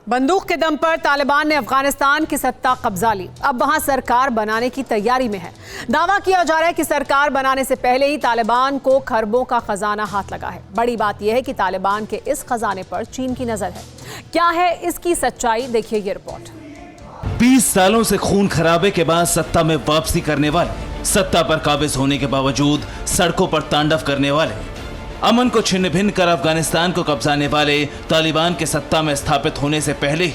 बंदूक के दम पर तालिबान ने अफगानिस्तान की सत्ता कब्जा ली। अब वहां सरकार बनाने की तैयारी में है। दावा किया जा रहा है कि सरकार बनाने से पहले ही तालिबान को खरबों का खजाना हाथ लगा है। बड़ी बात यह है कि तालिबान के इस खजाने पर चीन की नजर है। क्या है इसकी सच्चाई, देखिए ये रिपोर्ट। 20 सालों से खून खराबे के बाद सत्ता में वापसी करने वाले, सत्ता पर काबिज होने के बावजूद सड़कों पर तांडव करने वाले, अमन को छिन्न भिन्न कर अफगानिस्तान को कब्जाने वाले तालिबान के सत्ता में स्थापित होने से पहले ही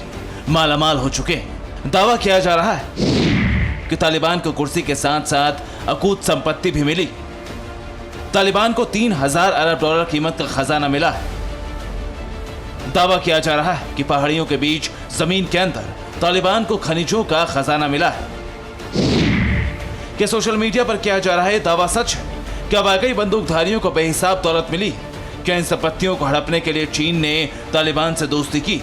मालामाल हो चुके हैं। दावा किया जा रहा है कि तालिबान को कुर्सी के साथ साथ अकूत संपत्ति भी मिली। तालिबान को 3000 अरब डॉलर कीमत का खजाना मिला है। दावा किया जा रहा है कि पहाड़ियों के बीच जमीन के अंदर तालिबान को खनिजों का खजाना मिला है। कि सोशल मीडिया पर किया जा रहा है दावा सच है? क्या वाकई बंदूकधारियों को बेहिसाब दौलत मिली? क्या इन संपत्तियों को हड़पने के लिए चीन ने तालिबान से दोस्ती की?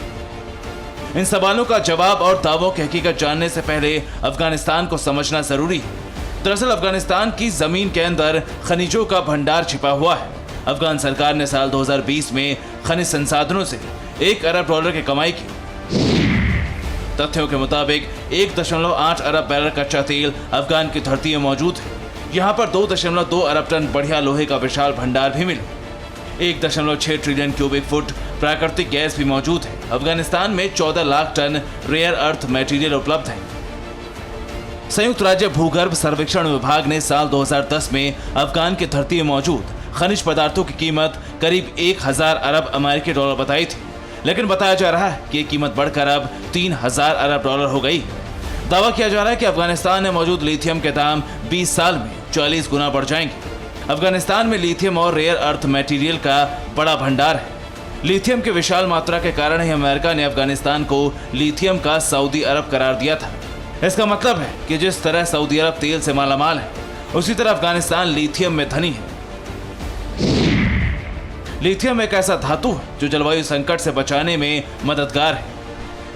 इन सवालों का जवाब और दावों की हकीकत जानने से पहले अफगानिस्तान को समझना जरूरी है। दरअसल अफगानिस्तान की जमीन के अंदर खनिजों का भंडार छिपा हुआ है। अफगान सरकार ने साल 2020 में खनिज संसाधनों से 1 अरब डॉलर की कमाई की। तथ्यों के मुताबिक 1.8 अरब बैरल कच्चा तेल अफगान की धरती में मौजूद है। यहाँ पर 2.2 अरब टन बढ़िया लोहे का विशाल भंडार भी मिला। 1.6 ट्रिलियन क्यूबिक फुट प्राकृतिक गैस भी मौजूद है। अफगानिस्तान में 14 lakh ton rare earth material उपलब्ध है। संयुक्त राज्य भूगर्भ सर्वेक्षण विभाग ने साल 2010 में अफगान की धरती में मौजूद खनिज पदार्थों की कीमत करीब 1000 अरब अमेरिकी डॉलर बताई थी, लेकिन बताया जा रहा है कि ये कीमत बढ़कर अब 3000 अरब डॉलर हो गई। दावा किया जा रहा है कि अफगानिस्तान में मौजूद लिथियम के दाम 20 साल में 40 गुना बढ़ जाएंगे। अफगानिस्तान में लिथियम और रेयर अर्थ मटेरियल का बड़ा भंडार है। लिथियम की विशाल मात्रा के कारण ही अमेरिका ने अफगानिस्तान को लिथियम का सऊदी अरब करार दिया था। इसका मतलब है कि जिस तरह सऊदी अरब तेल से मालामाल है, उसी तरह अफगानिस्तान लिथियम में धनी है। लिथियम एक ऐसा धातु है जो जलवायु संकट से बचाने में मददगार है।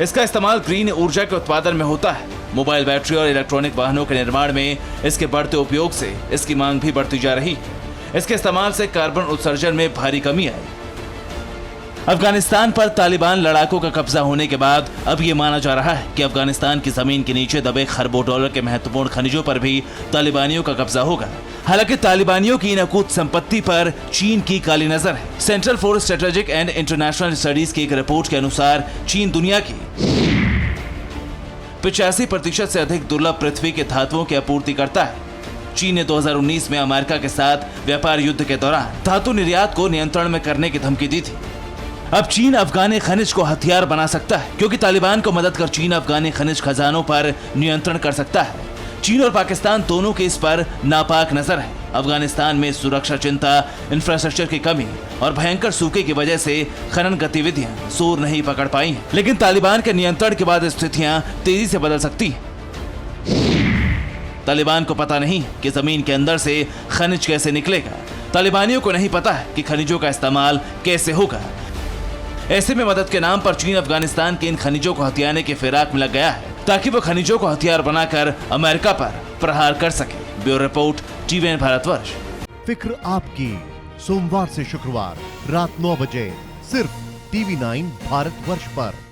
इसका इस्तेमाल ग्रीन ऊर्जा के उत्पादन में होता है। मोबाइल बैटरी और इलेक्ट्रॉनिक वाहनों के निर्माण में इसके बढ़ते उपयोग से इसकी मांग भी बढ़ती जा रही है। इसके इस्तेमाल से कार्बन उत्सर्जन में भारी कमी आई। अफगानिस्तान पर तालिबान लड़ाकों का कब्जा होने के बाद अब ये माना जा रहा है कि अफगानिस्तान की जमीन के नीचे दबे खरबों डॉलर के महत्वपूर्ण खनिजों पर भी तालिबानियों का कब्जा होगा। हालांकि तालिबानियों की इन अकूत संपत्ति पर चीन की काली नजर है। Central for strategic and international studies की एक रिपोर्ट के अनुसार चीन दुनिया की 85% से अधिक दुर्लभ पृथ्वी के धातुओं की आपूर्ति करता है। चीन ने 2019 में अमेरिका के साथ व्यापार युद्ध के दौरान धातु निर्यात को नियंत्रण में करने की धमकी दी थी। अब चीन अफगानी खनिज को हथियार बना सकता है, क्योंकि तालिबान को मदद कर चीन अफगानी खनिज खजानों पर नियंत्रण कर सकता है। चीन और पाकिस्तान दोनों के इस पर नापाक नजर है। अफगानिस्तान में सुरक्षा चिंता, इंफ्रास्ट्रक्चर की कमी और भयंकर सूखे की वजह से खनन गतिविधियां जोर नहीं पकड़ पाई हैं। लेकिन तालिबान के नियंत्रण के बाद स्थितियां तेजी से बदल सकती हैं। तालिबान को पता नहीं कि जमीन के अंदर से खनिज कैसे निकलेगा। तालिबानियों को नहीं पता है कि खनिजों का इस्तेमाल कैसे होगा। ऐसे में मदद के नाम पर चीन अफगानिस्तान के इन खनिजों को हथियाने के फिराक में लग गया है, ताकि वो खनिजों को हथियार बनाकर अमेरिका पर प्रहार कर सके। Bureau report, TVN Bharatvarsh. फिक्र आपकी, सोमवार से शुक्रवार रात 9 बजे सिर्फ TV9 भारतवर्ष पर।